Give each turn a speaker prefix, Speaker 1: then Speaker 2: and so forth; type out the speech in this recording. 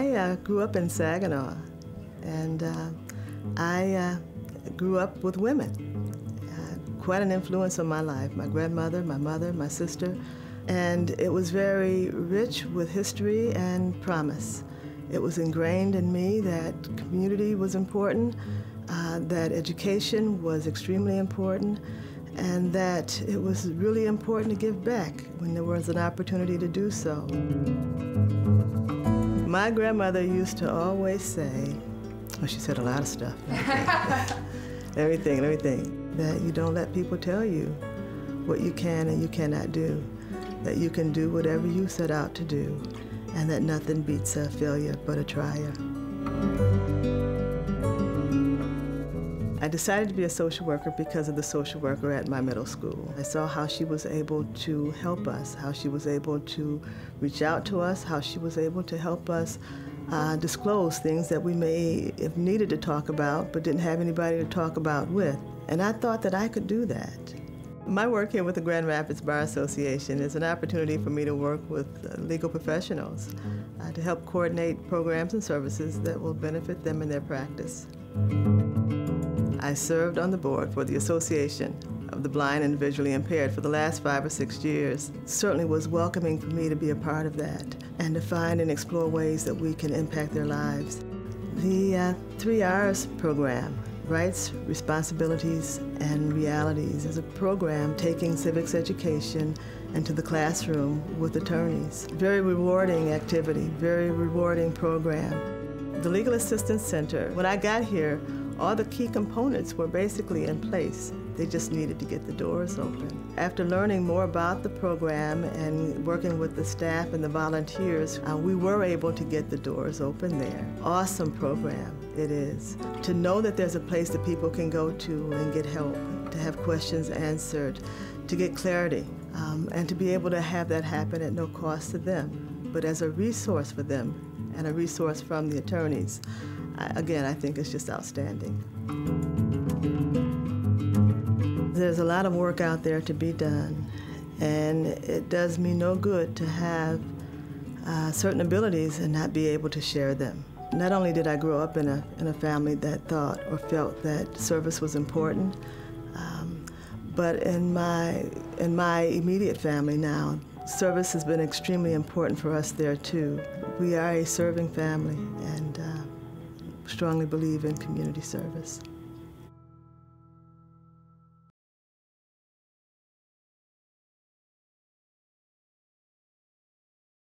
Speaker 1: I grew up in Saginaw, and I grew up with women. Quite an influence on my life. My grandmother, my mother, my sister. And it was very rich with history and promise. It was ingrained in me that community was important, that education was extremely important, and that it was really important to give back when there was an opportunity to do so. My grandmother used to always say, well, she said a lot of stuff. Everything, that you don't let people tell you what you can and you cannot do, that you can do whatever you set out to do, and that nothing beats a failure but a trier. I decided to be a social worker because of the social worker at my middle school. I saw how she was able to help us, how she was able to reach out to us, how she was able to help us disclose things that we may have needed to talk about but didn't have anybody to talk about with. And I thought that I could do that. My work here with the Grand Rapids Bar Association is an opportunity for me to work with legal professionals to help coordinate programs and services that will benefit them in their practice. I served on the board for the Association of the Blind and Visually Impaired for the last 5 or 6 years. It certainly was welcoming for me to be a part of that and to find and explore ways that we can impact their lives. The 3 R's program, Rights, Responsibilities, and Realities, is a program taking civics education into the classroom with attorneys. Very rewarding activity, very rewarding program. The Legal Assistance Center, when I got here, all the key components were basically in place. They just needed to get the doors open. After learning more about the program and working with the staff and the volunteers, we were able to get the doors open there. Awesome program, it is. To know that there's a place that people can go to and get help, to have questions answered, to get clarity, and to be able to have that happen at no cost to them, but as a resource for them and a resource from the attorneys. Again, I think it's just outstanding. There's a lot of work out there to be done, and it does me no good to have certain abilities and not be able to share them. Not only did I grow up in a family that thought or felt that service was important, but in my immediate family now, service has been extremely important for us there too. We are a serving family and strongly believe in community service.